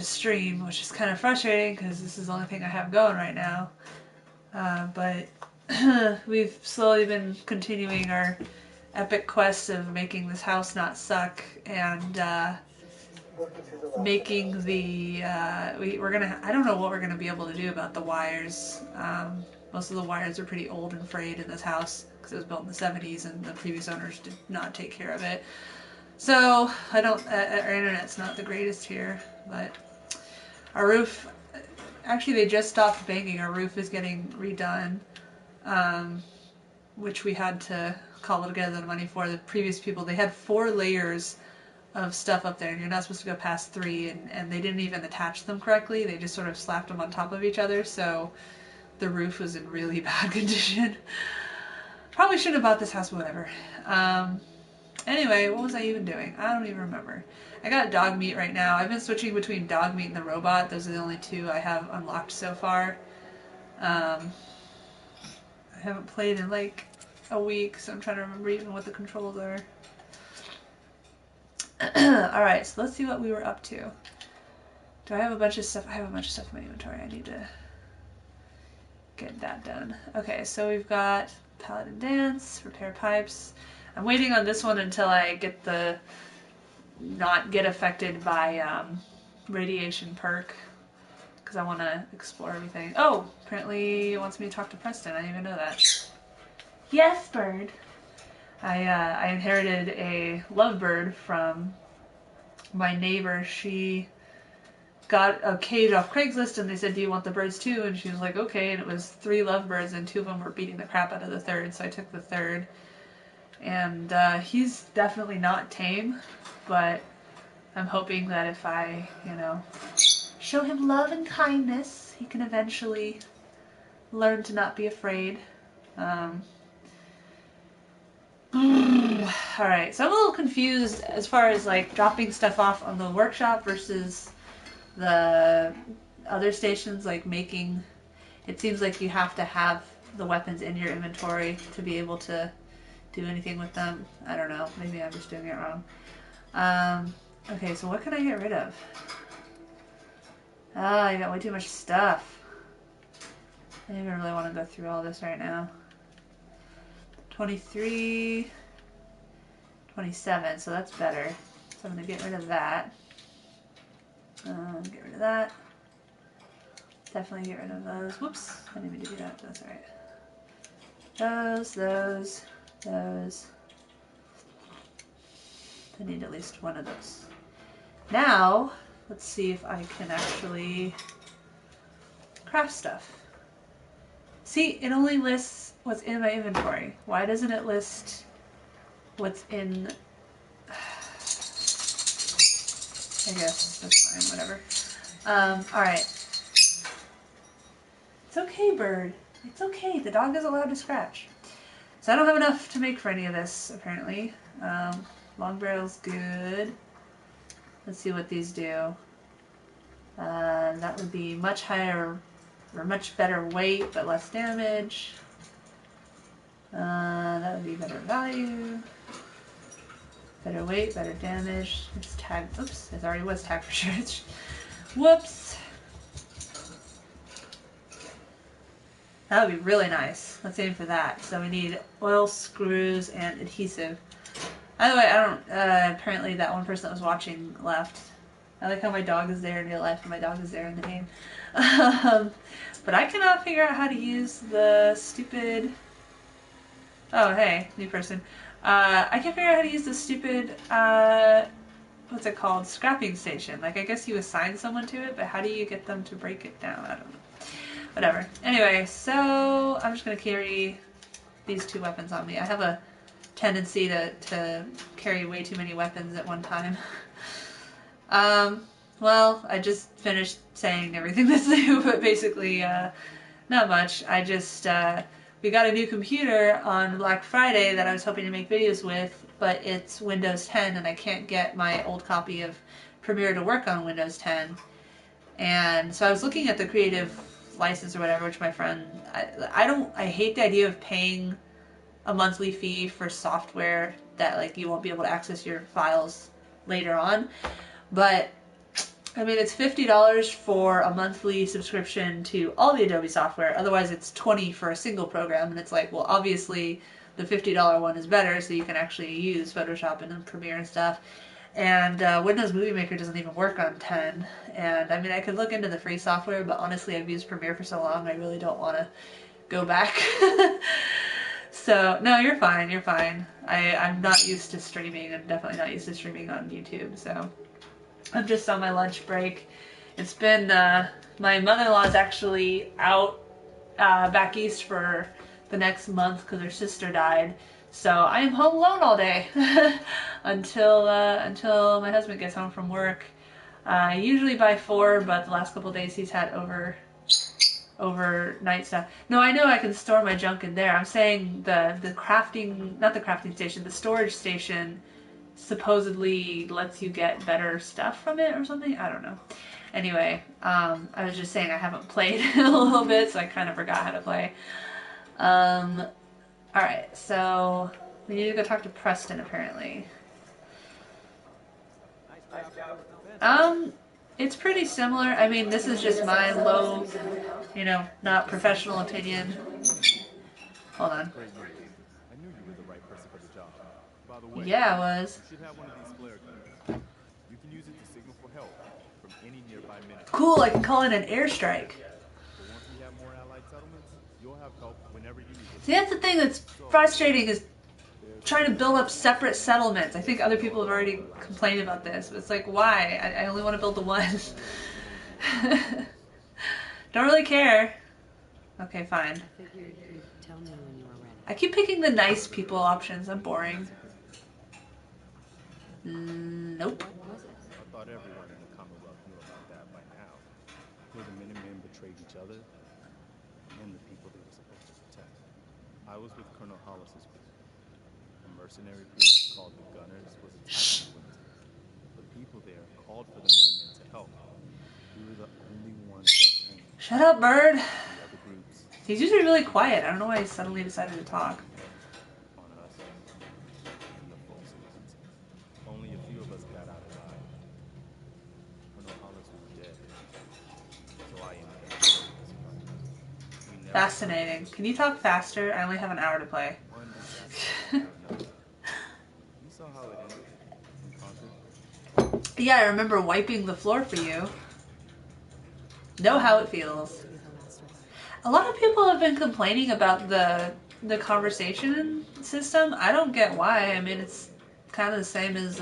stream, which is kind of frustrating because this is the only thing I have going right now. But we've slowly been continuing our epic quest of making this house not suck and making the we're gonna I don't know what we're gonna be able to do about the wires. Most of the wires are pretty old and frayed in this house because it was built in the 70s and the previous owners did not take care of it. So I don't. Our internet's not the greatest here, but our roof. Actually, they just stopped banging. Our roof is getting redone, which we had to cobble together the money for. The previous people, they had 4 layers of stuff up there, and you're not supposed to go past 3, and they didn't even attach them correctly. They just sort of slapped them on top of each other, so the roof was in really bad condition. Probably shouldn't have bought this house, but whatever. Anyway, what was I even doing? I don't even remember. I got dog meat right now. I've been switching between dog meat and the robot. Those are the only 2 I have unlocked so far. I haven't played in like a week, so I'm trying to remember even what the controls are. Alright, so let's see what we were up to. Do I have a bunch of stuff? I have a bunch of stuff in my inventory. I need to get that done. Okay, so we've got Paladin Dance, Repair Pipes. I'm waiting on this one until I get the not get affected by radiation perk because I want to explore everything. Oh, apparently it wants me to talk to Preston. I didn't even know that. Yes, bird. I inherited a lovebird from my neighbor. She got a cage off Craigslist and they said, do you want the birds too? And she was like, okay. And it was 3 lovebirds and 2 of them were beating the crap out of the third, so I took the third. And he's definitely not tame, but I'm hoping that if I, show him love and kindness, he can eventually learn to not be afraid. Alright, so I'm a little confused as far as like dropping stuff off on the workshop versus the other stations, like making. It seems like you have to have the weapons in your inventory to be able to do anything with them. I don't know. Maybe I'm just doing it wrong. Okay, so what can I get rid of? I got way too much stuff. I don't even really want to go through all this right now. 23, 27, so that's better. So I'm going to get rid of that. Get rid of that. Definitely get rid of those. Whoops, I didn't mean to do that. That's alright. Those. I need at least one of those. Now, let's see if I can actually craft stuff. See, it only lists what's in my inventory. Why doesn't it list what's in... I guess that's fine, whatever. Alright. It's okay, bird. It's okay. The dog is allowed to scratch. So I don't have enough to make for any of this, apparently. Long barrel's good. Let's see what these do. That would be much higher, or much better weight, but less damage. That would be better value. Better weight, better damage. It's tagged. Oops, it already was tagged for sure. Whoops. That would be really nice. Let's aim for that. So we need oil, screws, and adhesive. By the way, I don't, apparently that one person that was watching left. I like how my dog is there in real life and my dog is there in the game. But I cannot figure out how to use the stupid... Oh, hey, new person. I can't figure out how to use the stupid, what's it called? Scrapping station. Like, I guess you assign someone to it, but how do you get them to break it down? I don't know. Whatever. Anyway, so I'm just going to carry these 2 weapons on me. I have a tendency to carry way too many weapons at one time. Well, I just finished saying everything that's new, but basically, not much. I just, we got a new computer on Black Friday that I was hoping to make videos with, but it's Windows 10 and I can't get my old copy of Premiere to work on Windows 10. And so I was looking at the creative license or whatever, which my friend, I hate the idea of paying a monthly fee for software that like you won't be able to access your files later on, but I mean, it's $50 for a monthly subscription to all the Adobe software. Otherwise, it's $20 for a single program. And it's like, well, obviously, the $50 one is better, so you can actually use Photoshop and Premiere and stuff. And Windows Movie Maker doesn't even work on 10. And I mean, I could look into the free software, but honestly, I've used Premiere for so long, I really don't want to go back. So, no, you're fine, you're fine. I'm not used to streaming. I'm definitely not used to streaming on YouTube, so I'm just on my lunch break. It's been, my mother-in-law's actually out back east for the next month because her sister died. So I am home alone all day until my husband gets home from work. Usually by 4, but the last couple of days he's had overnight stuff. No, I know I can store my junk in there. I'm saying the crafting, not the crafting station, the storage station supposedly lets you get better stuff from it or something. I don't know. Anyway, I was just saying I haven't played in a little bit, so I kind of forgot how to play. Alright, so we need to go talk to Preston apparently. It's pretty similar. I mean, this is just my low, you know, not professional opinion. Hold on. Yeah, I was. Cool, I can call in an airstrike. See, that's the thing that's frustrating is trying to build up separate settlements. I think other people have already complained about this, but it's like, why? I only want to build the one. Don't really care. Okay, fine. I keep picking the nice people options. I'm boring. Nope. I thought everyone in the Commonwealth knew about that by now. Where the Minutemen betrayed each other and the people they were supposed to protect. I was with Colonel Hollis's group. A mercenary group called the Gunners was attacking Winter. The people there called for the Minutemen to help. We were the only ones that came. Shut up, Bird. The other groups. He's usually really quiet. I don't know why he suddenly decided to talk. On us and the folks in it. Only a few of us got out alive. Colonel Hollis was dead. So I ended up. Fascinating. Can you talk faster? I only have an hour to play. You saw how it ended in Concord? Yeah, I remember wiping the floor for you. Know how it feels. A lot of people have been complaining about the conversation system. I don't get why. I mean, it's kind of the same as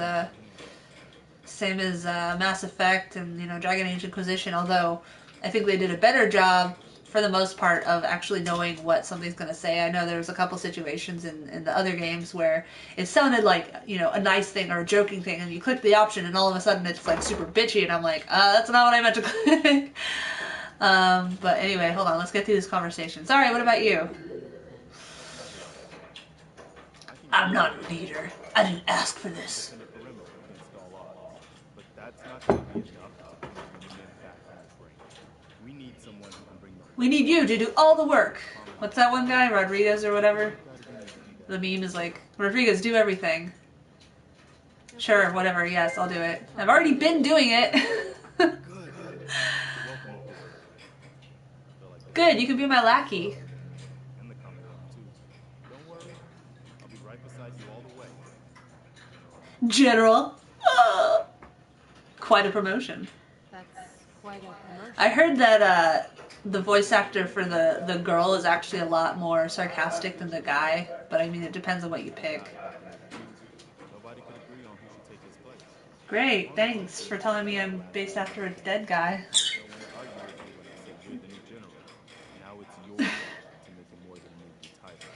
Mass Effect and, you know, Dragon Age Inquisition, although I think they did a better job for the most part of actually knowing what something's going to say. I know there was a couple situations in the other games where it sounded like, you know, a nice thing or a joking thing, and you click the option and all of a sudden it's like super bitchy, and I'm like, that's not what I meant to click. But anyway, hold on, let's get through this conversation. Sorry, what about you? I'm not a leader. I didn't ask for this. But that's not going to be enough to bring the Minutemen back on the brink. We need someone who can bring the... We need you to do all the work. What's that one guy? Rodriguez or whatever? The meme is like, Rodriguez, do everything. Sure, whatever, yes, I'll do it. I've already been doing it. Good, you can be my lackey. And the Commonwealth, too. Don't worry. I'll be right beside you all the way. General. Quite a promotion. That's quite a commercial. I heard that the voice actor for the girl is actually a lot more sarcastic than the guy, but I mean, it depends on what you pick. Nobody could agree on who should take his place. Great, thanks for telling me I'm based after a dead guy. No one argued with me when I said you're the new general. Now it's your job to make it more than a new title.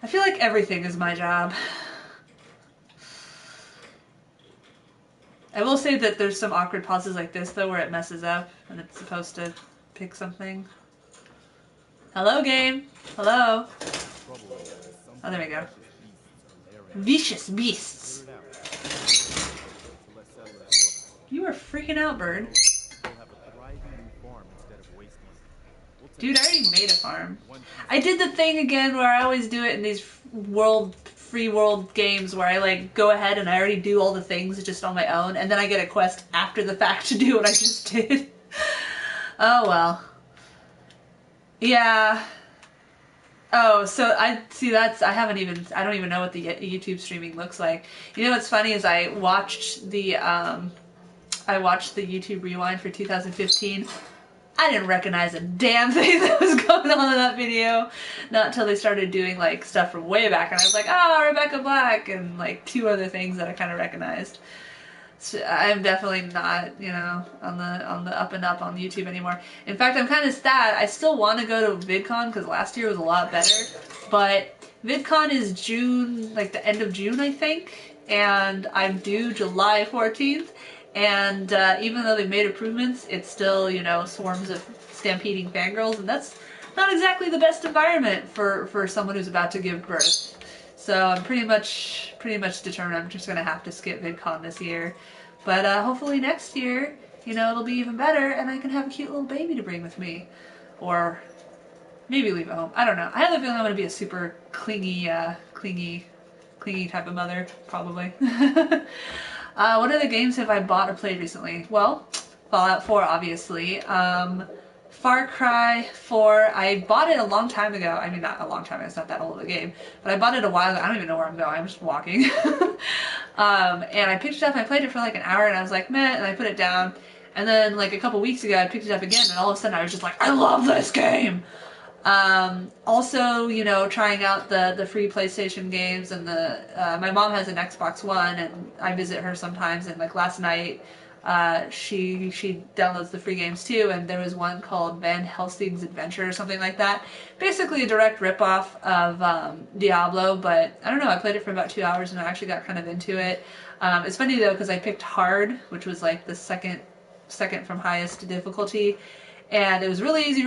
I feel like everything is my job. I will say that there's some awkward pauses like this, though, where it messes up and it's supposed to pick something. Hello, game. Hello. Oh, there we go. Vicious beasts. You are freaking out, Bird. Dude, I already made a farm. I did the thing again where I always do it in these world free world games where I like go ahead and I already do all the things just on my own, and then I get a quest after the fact to do what I just did. Oh well. Yeah. Oh, so I see I don't even know what the YouTube streaming looks like. You know what's funny is I watched the YouTube Rewind for 2015. I didn't recognize a damn thing that was going on in that video. Not until they started doing like stuff from way back, and I was like, oh, Rebecca Black, and like 2 other things that I kind of recognized. So I'm definitely not, you know, on the up and up on YouTube anymore. In fact, I'm kind of sad. I still want to go to VidCon because last year was a lot better, but VidCon is June, like the end of June, I think, and I'm due July 14th. And even though they've made improvements, it's still, you know, swarms of stampeding fangirls, and that's not exactly the best environment for someone who's about to give birth. So I'm pretty much determined I'm just gonna have to skip VidCon this year. But hopefully next year, you know, it'll be even better, and I can have a cute little baby to bring with me, or maybe leave at home. I don't know. I have the feeling I'm gonna be a super clingy type of mother, probably. What other games have I bought or played recently? Well, Fallout 4, obviously. Far Cry 4, I bought it a long time ago. I mean, not a long time ago, it's not that old of a game. But I bought it a while ago. I don't even know where I'm going. I'm just walking. And I picked it up, I played it for like an hour, and I was like, meh, and I put it down. And then, like, a couple weeks ago, I picked it up again, and all of a sudden I was just like, I love this game! Also, you know, trying out the free PlayStation games, and my mom has an Xbox One, and I visit her sometimes, and like last night, she downloads the free games too, and there was one called Van Helsing's Adventure or something like that. Basically a direct ripoff of Diablo, but I don't know, I played it for about 2 hours and I actually got kind of into it. It's funny though, because I picked hard, which was like the second from highest difficulty. And it was really easy,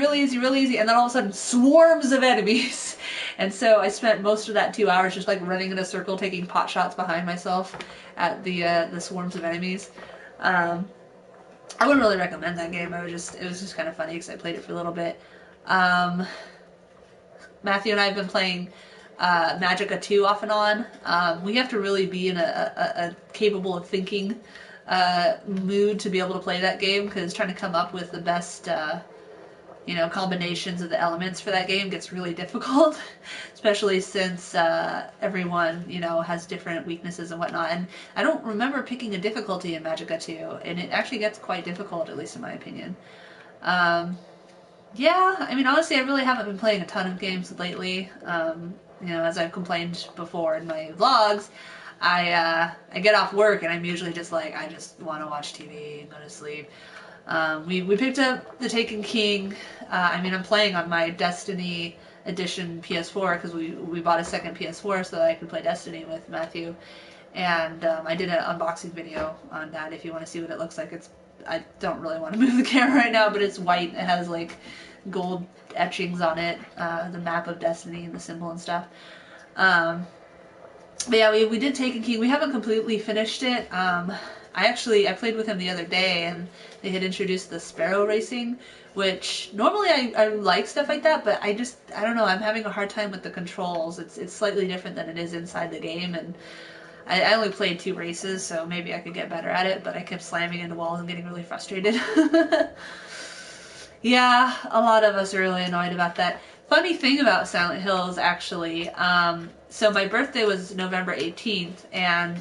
and then all of a sudden, swarms of enemies. And so I spent most of that 2 hours just like running in a circle, taking pot shots behind myself at the swarms of enemies. I wouldn't really recommend that game. It was just kind of funny because I played it for a little bit. Matthew and I have been playing Magicka 2 off and on. We have to really be in a capable of thinking mood to be able to play that game, because trying to come up with the best you know, combinations of the elements for that game gets really difficult, especially since everyone, you know, has different weaknesses and whatnot. And I don't remember picking a difficulty in Magicka 2, and it actually gets quite difficult, at least in my opinion. Yeah, I mean, honestly, I really haven't been playing a ton of games lately. You know, as I've complained before in my vlogs, I get off work and I'm usually just like, I just want to watch TV and go to sleep. We picked up The Taken King. I mean, I'm playing on my Destiny Edition PS4 because we bought a second PS4 so that I could play Destiny with Matthew. And I did an unboxing video on that if you want to see what it looks like. I don't really want to move the camera right now, but it's white. It has like gold etchings on it, the map of Destiny and the symbol and stuff. But yeah, we did Taken King. We haven't completely finished it. I played with him the other day, and they had introduced the Sparrow Racing, which normally I like stuff like that, but I don't know, I'm having a hard time with the controls. It's slightly different than it is inside the game, and I only played 2 races, so maybe I could get better at it, but I kept slamming into walls and getting really frustrated. Yeah, a lot of us are really annoyed about that. Funny thing about Silent Hills, actually, so my birthday was November 18th, and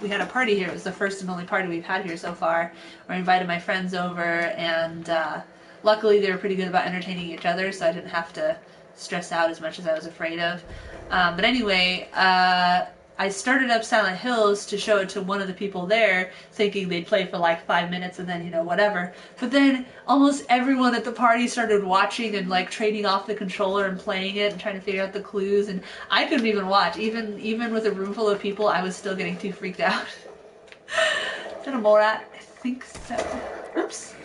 we had a party here. It was the first and only party we've had here so far, where I invited my friends over, and luckily they were pretty good about entertaining each other, so I didn't have to stress out as much as I was afraid of. But anyway, I started up Silent Hills to show it to one of the people there, thinking they'd play for like 5 minutes and then, you know, whatever. But then almost everyone at the party started watching and like trading off the controller and playing it and trying to figure out the clues, and I couldn't even watch. Even with a room full of people, I was still getting too freaked out. Is that a Morat? I think so. Oops.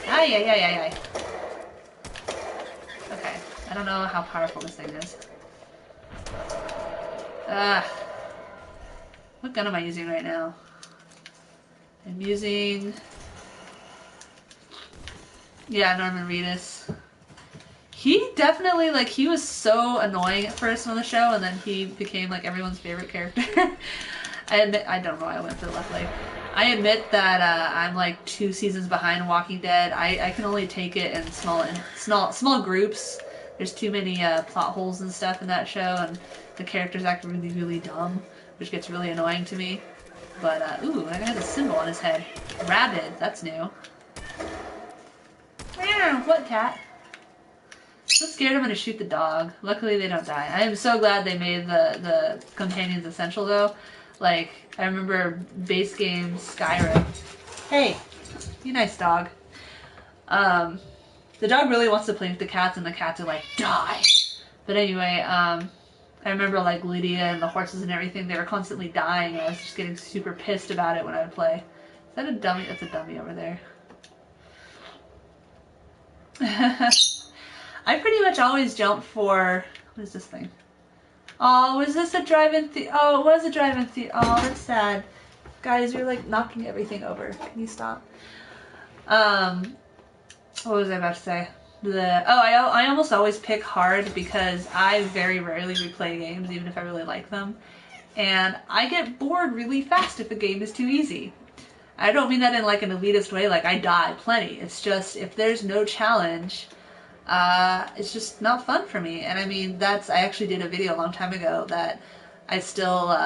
Ay. Okay. I don't know how powerful this thing is. What gun am I using right now? I'm using... Yeah, Norman Reedus. He definitely, like, he was so annoying at first on the show, and then he became, like, everyone's favorite character. And I don't know why I went for the left leg. I admit that I'm, like, 2 seasons behind Walking Dead. I can only take it in small groups. There's too many plot holes and stuff in that show, and the characters act really, really dumb, which gets really annoying to me. But, ooh, that guy has a symbol on his head. Rabid, that's new. What, cat? So scared I'm gonna shoot the dog. Luckily they don't die. I am so glad they made the companions essential though. Like, I remember base game Skyrim. Hey, you nice dog. The dog really wants to play with the cats and the cats are like, die! But anyway, I remember like Lydia and the horses and everything, they were constantly dying and I was just getting super pissed about it when I would play. Is that a dummy? That's a dummy over there. I pretty much always jump for... What is this thing? Oh, was this a drive-in Oh, it was a drive-in Oh, that's sad. Guys, you're like knocking everything over. Can you stop? What was I about to say? I almost always pick hard because I very rarely replay games, even if I really like them. And I get bored really fast if a game is too easy. I don't mean that in like an elitist way, like I die plenty. It's just, if there's no challenge... it's just not fun for me. And I mean, I actually did a video a long time ago that I still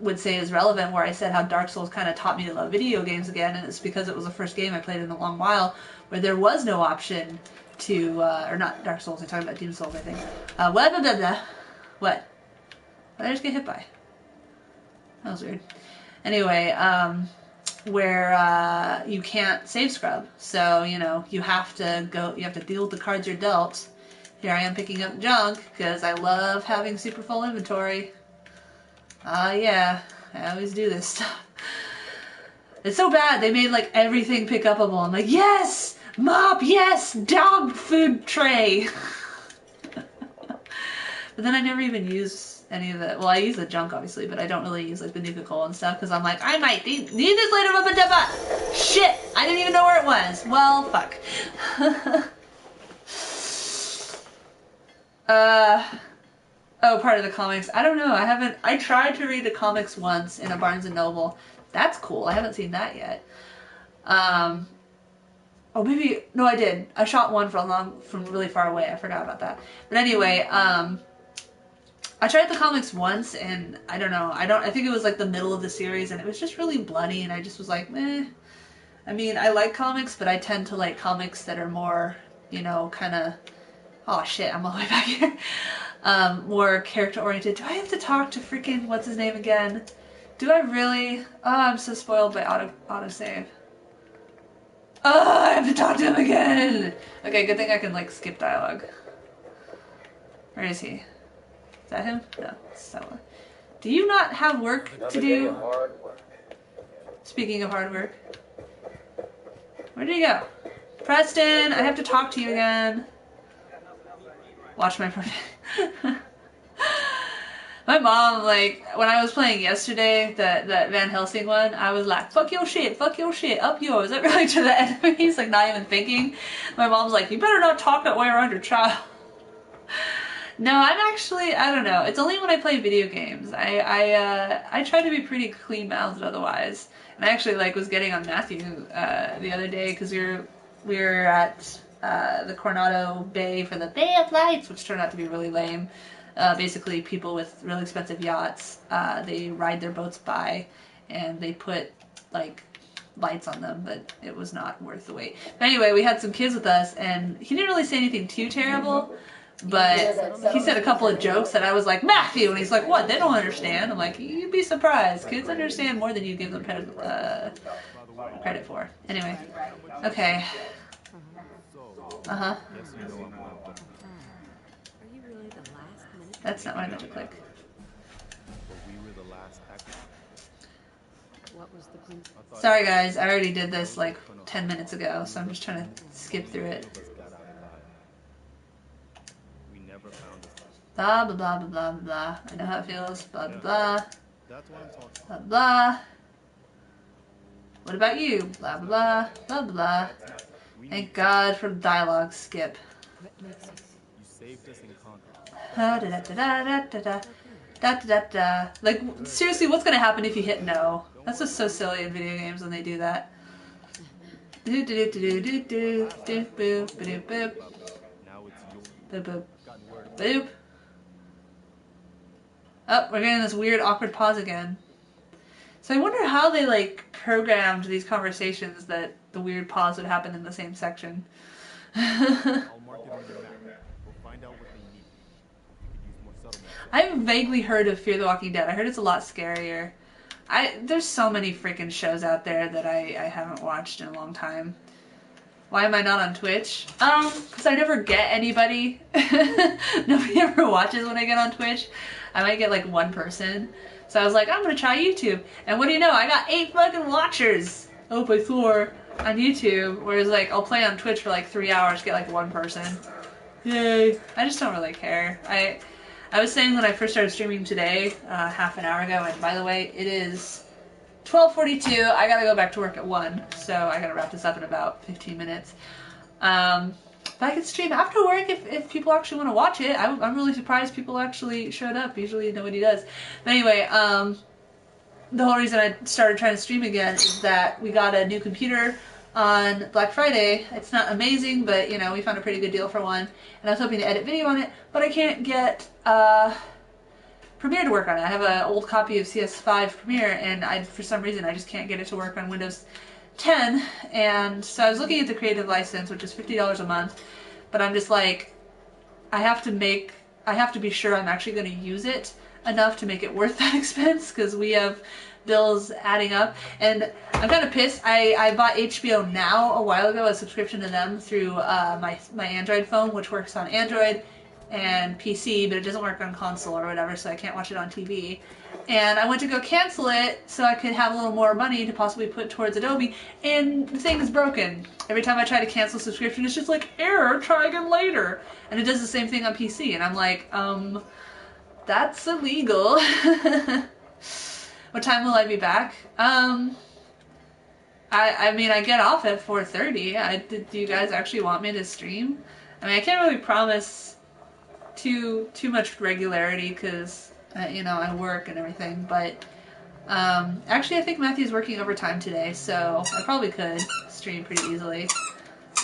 would say is relevant, where I said how Dark Souls kind of taught me to love video games again, and it's because it was the first game I played in a long while where there was no option to, or not Dark Souls, I'm talking about Demon Souls, I think. What did I just get hit by? That was weird. Anyway, where you can't save scrub. So, you know, you have to deal with the cards you're dealt. Here I am picking up junk, because I love having super full inventory. Yeah, I always do this stuff. It's so bad, they made, like, everything pick upable. I'm like, yes! Mop, yes! Dog food tray! But then I never even use any of the... Well, I use the junk, obviously, but I don't really use, like, the Nuka Cola and stuff, because I'm like, I might need this later, shit! I didn't even know where it was. Well, fuck. Oh, part of the comics. I don't know, I tried to read the comics once in a Barnes & Noble. That's cool, I haven't seen that yet. Oh, maybe... No, I did. I shot one from really far away. I forgot about that. But anyway, I tried the comics once, and I don't know. I think it was like the middle of the series, and it was just really bloody, and I just was like, meh. I mean, I like comics, but I tend to like comics that are more, you know, kind of... Oh, shit, I'm all the way back here. More character-oriented. Do I have to talk to freaking... What's his name again? Do I really? Oh, I'm so spoiled by autosave. Oh, I have to talk to him again! Okay, good thing I can, like, skip dialogue. Where is he? Is that him? No, it's Stella. Do you not have work to do? Speaking of hard work. Where did he go? Preston, I have to talk to you again. Watch my profile. My mom, like, when I was playing yesterday, that Van Helsing one, I was like, fuck your shit, up yours. That really to the enemies, like, not even thinking. My mom's like, you better not talk that way around your child. No, I'm actually, I don't know. It's only when I play video games. I try to be pretty clean-mouthed otherwise. And I actually, like, was getting on Matthew the other day, because we were at the Coronado Bay for the Bay of Lights, which turned out to be really lame. Basically, people with really expensive yachts, they ride their boats by, and they put, like, lights on them, but it was not worth the wait. But anyway, we had some kids with us, and he didn't really say anything too terrible, but he said a couple of jokes that I was like, Matthew! And he's like, what? They don't understand. I'm like, you'd be surprised. Kids understand more than you give them credit for. Anyway. Okay. Uh-huh. That's not what I meant to click. Sorry guys, I already did this like 10 minutes ago, so I'm just trying to skip through it. Blah blah blah blah blah blah. I know how it feels. Blah blah blah. Blah blah. What about you? Blah blah blah blah blah. Thank God for the dialogue skip. saved us and conquered us. Da da da da da da da da da da. Like, seriously, what's gonna happen if you hit no? That's just so silly in video games when they do that. Do do do do do do do boop boop boop Now it's yours. boop boop I've gotten word of boop. Oh, we're getting this weird awkward pause again. So I wonder how they like programmed these conversations that the weird pause would happen in the same section. I'll mark it on your map. We'll find out what they need. You could use more settlements. I've vaguely heard of Fear the Walking Dead. I heard it's a lot scarier. There's so many freaking shows out there that I haven't watched in a long time. Why am I not on Twitch? Because I never get anybody. Nobody ever watches when I get on Twitch. I might get like one person. So I was like, I'm gonna try YouTube. And what do you know? I got 8 fucking watchers. Oh, I swore. On YouTube. Whereas like, I'll play on Twitch for like 3 hours, get like one person. Yay. I just don't really care. I was saying when I first started streaming today, half an hour ago, and by the way, it is 12:42. I gotta go back to work at 1, so I gotta wrap this up in about 15 minutes. But I can stream after work if people actually want to watch it. I'm really surprised people actually showed up. Usually nobody does. But anyway, the whole reason I started trying to stream again is that we got a new computer on Black Friday. It's not amazing, but you know, we found a pretty good deal for one, and I was hoping to edit video on it, but I can't get Premiere to work on it. I have an old copy of CS5 Premiere, and for some reason I just can't get it to work on Windows 10, and so I was looking at the creative license, which is $50 a month, but I'm just like, I have to be sure I'm actually going to use it enough to make it worth that expense, because we have bills adding up, and I'm kind of pissed. I bought HBO Now a while ago, a subscription to them through my Android phone, which works on Android and PC, but it doesn't work on console or whatever, so I can't watch it on TV. And I went to go cancel it so I could have a little more money to possibly put towards Adobe, and the thing is broken. Every time I try to cancel a subscription, it's just like, error, try again later. And it does the same thing on PC, and I'm like, that's illegal. What time will I be back? I mean, I get off at 4:30. Do you guys actually want me to stream? I mean, I can't really promise too much regularity because, you know, I work and everything, but actually I think Matthew's working overtime today, so I probably could stream pretty easily.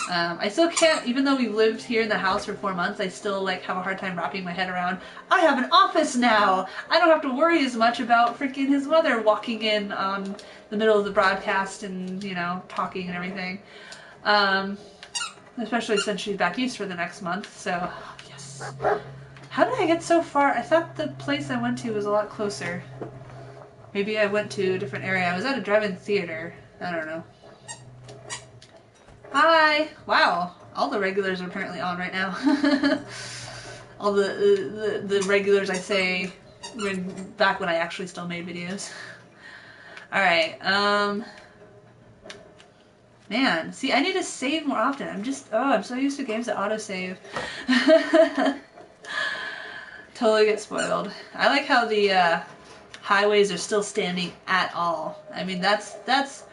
I still can't, even though we've lived here in the house for 4 months, I still like have a hard time wrapping my head around, I have an office now! I don't have to worry as much about freaking his mother walking in on the middle of the broadcast and, you know, talking and everything. Especially since she's back east for the next month, so, yes. How did I get so far? I thought the place I went to was a lot closer. Maybe I went to a different area. I was at a drive-in theater. I don't know. Hi! Wow, all the regulars are apparently on right now. All the regulars I say back when I actually still made videos. Alright, man, see, I need to save more often. I'm so used to games that autosave. Totally get spoiled. I like how the highways are still standing at all. I mean, that's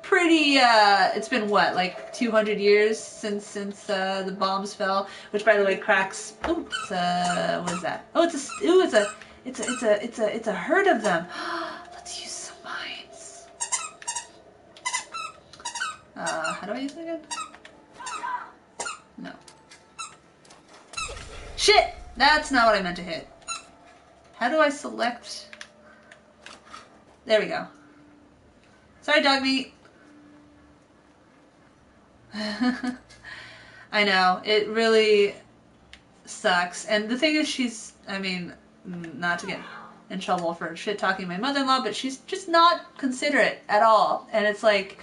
pretty, it's been what, like 200 years since the bombs fell, which by the way cracks, ooh, what is that? Oh, it's a herd of them. Let's use some mines. How do I use it again? No. Shit! That's not what I meant to hit. How do I select? There we go. Sorry, dog meat. I know, it really sucks. And the thing is, I mean, not to get in trouble for shit-talking my mother-in-law, but she's just not considerate at all. And it's like,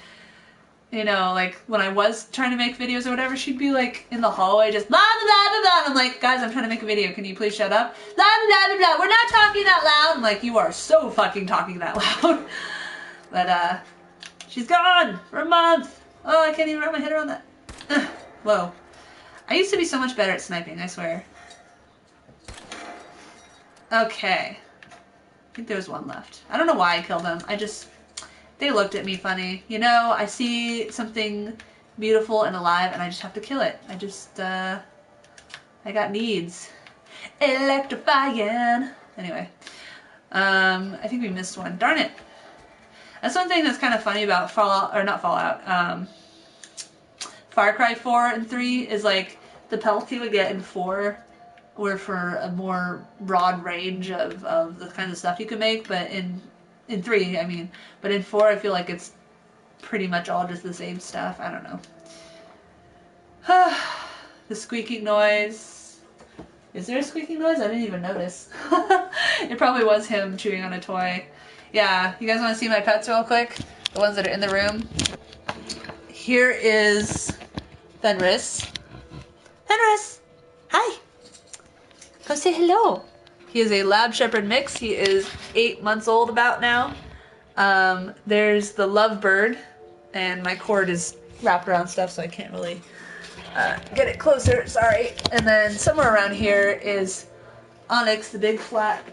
you know, like, when I was trying to make videos or whatever, she'd be like, in the hallway, just blah, blah, blah, blah, and I'm like, guys, I'm trying to make a video, can you please shut up? Blah, blah, blah, blah, we're not talking that loud. I'm like, you are so fucking talking that loud. But, she's gone for a month. Oh, I can't even wrap my head around that. Whoa. I used to be so much better at sniping, I swear. Okay. I think there was one left. I don't know why I killed them. They looked at me funny. You know, I see something beautiful and alive and I just have to kill it. I got needs. Electrifying. Anyway, I think we missed one. Darn it. That's one thing that's kind of funny about Fallout, or not Fallout, Far Cry 4 and 3 is like the penalty we get in 4 were for a more broad range of the kinds of stuff you can make, but in 3, I mean, but in 4 I feel like it's pretty much all just the same stuff. I don't know. The squeaking noise. Is there a squeaking noise? I didn't even notice. It probably was him chewing on a toy. Yeah, you guys want to see my pets real quick? The ones that are in the room? Here is Fenris. Fenris! Hi! Come say hello. He is a Lab Shepherd mix. He is 8 months old about now. There's the lovebird, and my cord is wrapped around stuff, so I can't really get it closer. Sorry. And then somewhere around here is Onyx, the big fat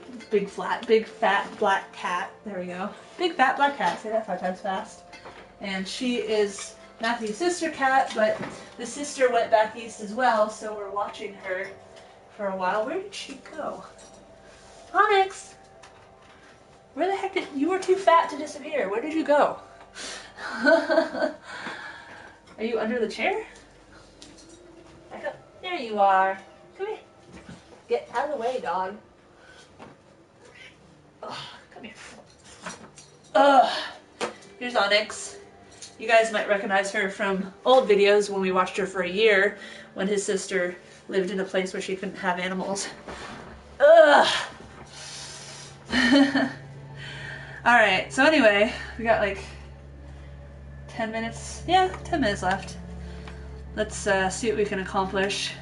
black cat. There we go. Big fat black cat. Say that 5 times fast. And she is Matthew's sister cat, but the sister went back east as well, so we're watching her for a while. Where did she go? Onyx! Where the heck did you were too fat to disappear? Where did you go? Are you under the chair? Back up. There you are. Come here. Get out of the way, dog. Ugh, come here. Ugh. Here's Onyx. You guys might recognize her from old videos when we watched her for a year when his sister lived in a place where she couldn't have animals. Ugh. Alright, so anyway, we got like 10 minutes. Yeah, 10 minutes left. Let's see what we can accomplish.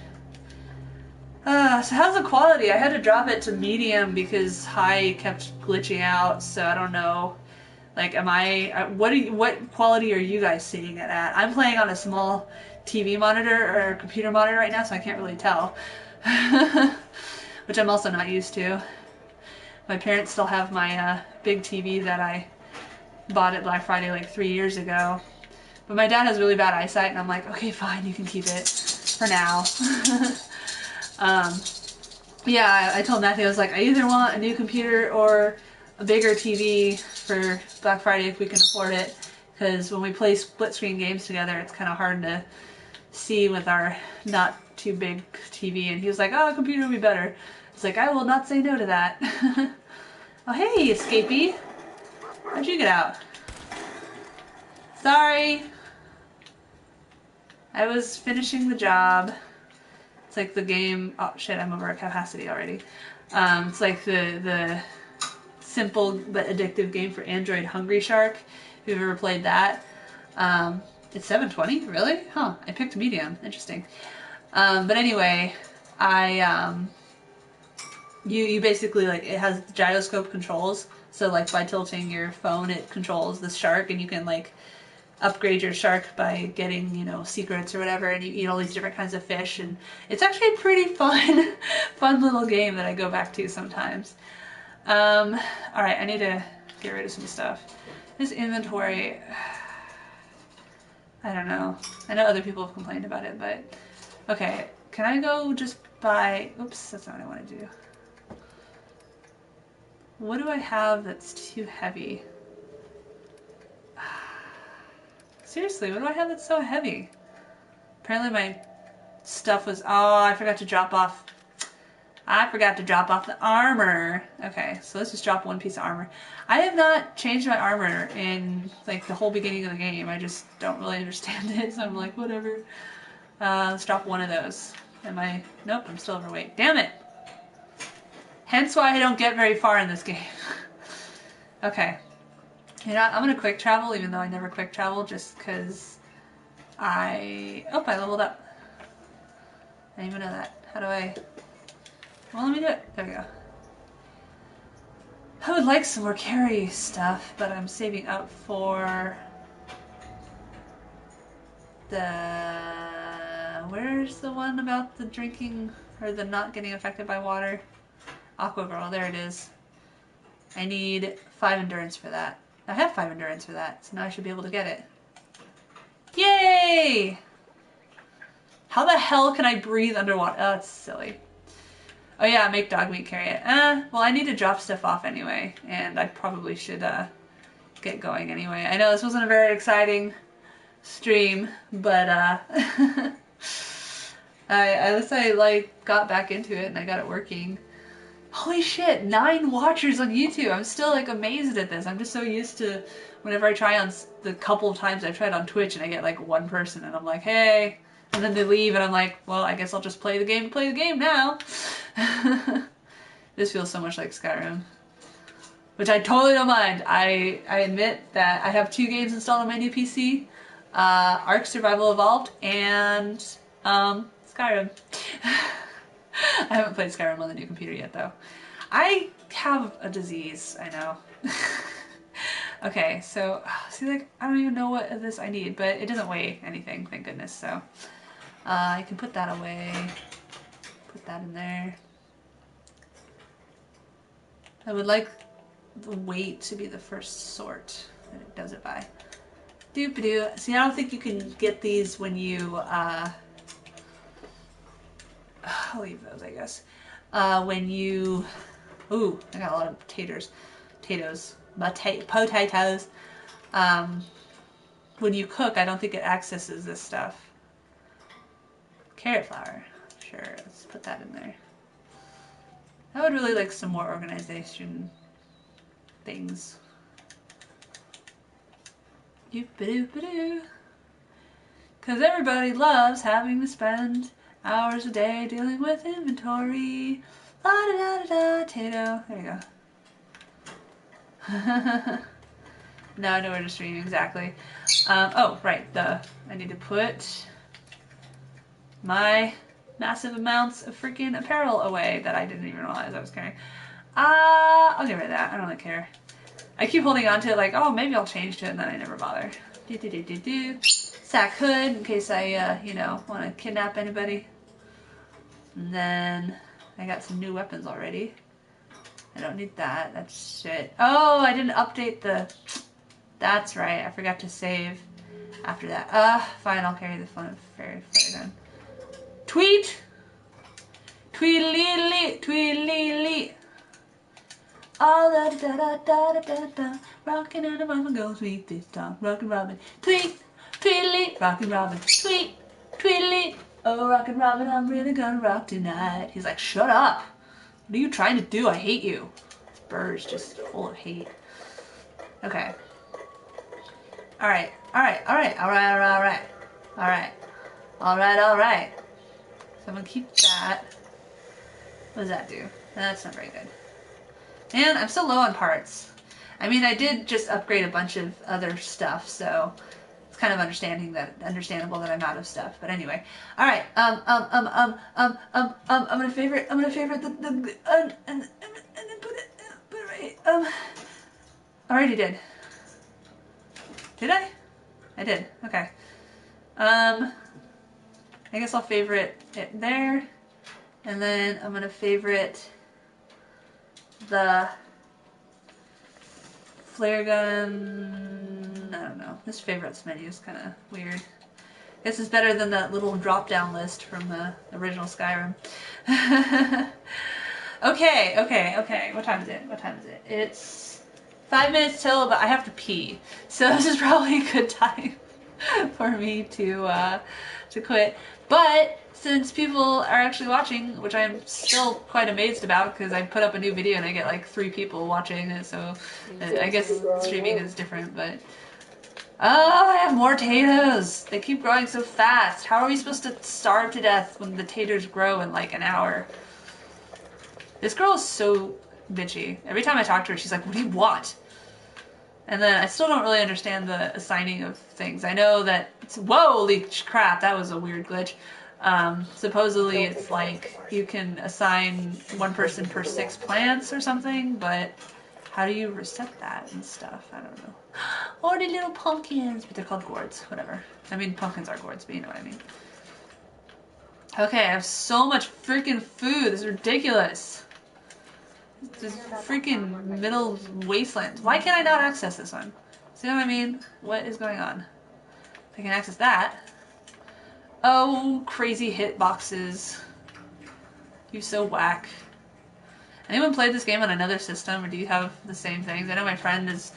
So how's the quality? I had to drop it to medium because high kept glitching out, so I don't know. Like, am I... what quality are you guys seeing it at? I'm playing on a small TV monitor or computer monitor right now, so I can't really tell. Which I'm also not used to. My parents still have my big TV that I bought at Black Friday like 3 years ago. But my dad has really bad eyesight, and I'm like, okay, fine, you can keep it for now. Yeah, I told Matthew, I was like, I either want a new computer or a bigger TV for Black Friday if we can afford it. Because when we play split screen games together, it's kind of hard to see with our not too big TV. And he was like, oh, a computer would be better. It's like, I will not say no to that. Oh, hey, Escapee. How'd you get out? Sorry. I was finishing the job. It's like the game... Oh, shit, I'm over at capacity already. It's like the simple but addictive game for Android, Hungry Shark. If you've ever played that. It's 720? Really? Huh. I picked medium. Interesting. But anyway, you basically, like, it has gyroscope controls. So, like, by tilting your phone, it controls the shark, and you can, like, upgrade your shark by getting, you know, secrets or whatever, and you eat all these different kinds of fish, and it's actually a pretty fun, fun little game that I go back to sometimes. Alright, I need to get rid of some stuff. This inventory, I don't know. I know other people have complained about it, but... Okay, can I go just buy... Oops, that's not what I want to do. What do I have that's too heavy? Seriously, what do I have that's so heavy? Apparently my stuff was... Oh, I forgot to drop off... I forgot to drop off the armor. Okay, so let's just drop one piece of armor. I have not changed my armor in, like, the whole beginning of the game. I just don't really understand it, so I'm like, whatever. Let's drop one of those. Am I... Nope, I'm still overweight. Damn it! Hence why I don't get very far in this game. Okay. You know, I'm gonna quick travel, even though I never quick travel, just because I... Oh, I leveled up. I didn't even know that. How do I... Well, let me do it. There we go. I would like some more carry stuff, but I'm saving up for the... Where's the one about the drinking, or the not getting affected by water? Aqua Girl, there it is. I need 5 endurance for that. I have 5 endurance for that, so now I should be able to get it. Yay! How the hell can I breathe underwater? Oh, that's silly. Oh yeah, make dog meat, carry it. Well, I need to drop stuff off anyway, and I probably should get going anyway. I know this wasn't a very exciting stream, but at least I like got back into it and I got it working. Holy shit, 9 watchers on YouTube. I'm still like amazed at this. I'm just so used to whenever I try on the couple of times I've tried on Twitch and I get like one person and I'm like, hey, and then they leave and I'm like, well, I guess I'll just play the game now. This feels so much like Skyrim, which I totally don't mind. I admit that I have 2 games installed on my new PC, Ark Survival Evolved and Skyrim. I haven't played Skyrim on the new computer yet, though. I have a disease, I know. Okay, so, see, like, I don't even know what of this I need, but it doesn't weigh anything, thank goodness, so. I can put that away. Put that in there. I would like the weight to be the first sort that it does it by. Doop-a-doo. See, I don't think you can get these when you, I'll leave those, I guess. When you... Ooh, I got a lot of potatoes. Potatoes. When you cook, I don't think it accesses this stuff. Carrot flour. Sure, let's put that in there. I would really like some more organization things. Doop-a-doop-a-doo. Because everybody loves having to spend hours a day dealing with inventory. La da da da da. Potato. There you go. Now I know where to stream exactly. Oh, right. I need to put my massive amounts of freaking apparel away that I didn't even realize I was carrying. I'll get rid of that. I don't really care. I keep holding on to it like, oh, maybe I'll change to it, and then I never bother. Sack hood in case I, you know, want to kidnap anybody. And then I got some new weapons already. I don't need that. That's shit. Oh, I didn't update the... That's right. I forgot to save after that. Fine. I'll carry the fairy flare gun. Tweet! Tweedly-lee! Tweedly-lee! All da da da da da da da. Rockin' and a mama goes sweet this time. Rockin' Robin. Tweet! Tweedly! Rockin' Robin. Tweet! Tweedly! Oh, Rockin' Robin, I'm really gonna rock tonight. He's like, shut up! What are you trying to do? I hate you. This bird's just full of hate. Okay. Alright. Alright. Alright. Alright. Alright. Alright. Alright. Alright. So I'm gonna keep that. What does that do? That's not very good. And I'm still low on parts. I mean, I did just upgrade a bunch of other stuff, so it's kind of understandable that I'm out of stuff. But anyway, all right. I'm gonna favorite the and then put it right. I already did. Did I? I did. Okay. I guess I'll favorite it there, and then I'm gonna favorite the flare gun. I don't know. This favorites menu is kind of weird. I guess it's better than that little drop-down list from the original Skyrim. Okay. What time is it? It's 5 minutes till, but I have to pee. So this is probably a good time for me to quit. But since people are actually watching, which I'm still quite amazed about because I put up a new video and I get like 3 people watching it, so I guess streaming is different, but... Oh, I have more taters! They keep growing so fast. How are we supposed to starve to death when the taters grow in like an hour? This girl is so bitchy. Every time I talk to her, she's like, what do you want? And then I still don't really understand the assigning of things. I know that it's... Whoa, holy crap, that was a weird glitch. Supposedly it's like you can assign 1 person per 6 plants or something, but how do you reset that and stuff? I don't know. Or the little pumpkins, but they're called gourds, whatever. I mean, pumpkins are gourds, but you know what I mean. Okay, I have so much freaking food. This is ridiculous. This freaking middle wasteland. Why can't I not access this one? See what I mean? What is going on? I can access that. Oh, crazy hitboxes. You so whack. Anyone played this game on another system, or do you have the same things? I know my friend is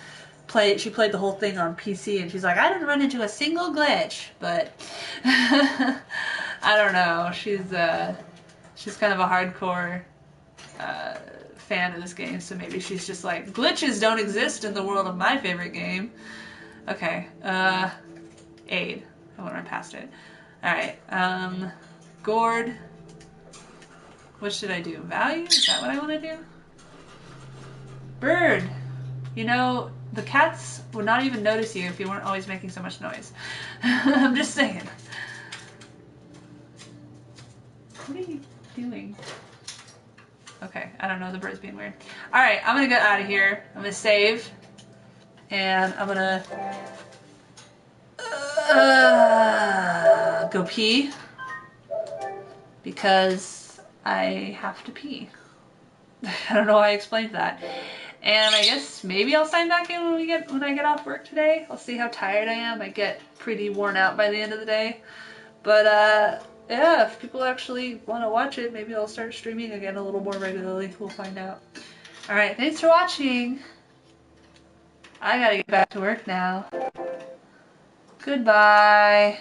she played the whole thing on PC, and she's like, I didn't run into a single glitch, but I don't know. She's kind of a hardcore fan of this game, so maybe she's just like, glitches don't exist in the world of my favorite game. Okay, aid. I went right past it. Alright, gourd. What should I do? Value? Is that what I want to do? Bird! You know, the cats would not even notice you if you weren't always making so much noise. I'm just saying. What are you doing? Okay, I don't know, the bird's being weird. Alright, I'm gonna get out of here. I'm gonna save. And I'm gonna go pee. Because I have to pee. I don't know why I explained that. And I guess maybe I'll sign back in when I get off work today. I'll see how tired I am. I get pretty worn out by the end of the day. But yeah, if people actually want to watch it, maybe I'll start streaming again a little more regularly. We'll find out. Alright, thanks for watching. I gotta get back to work now. Goodbye.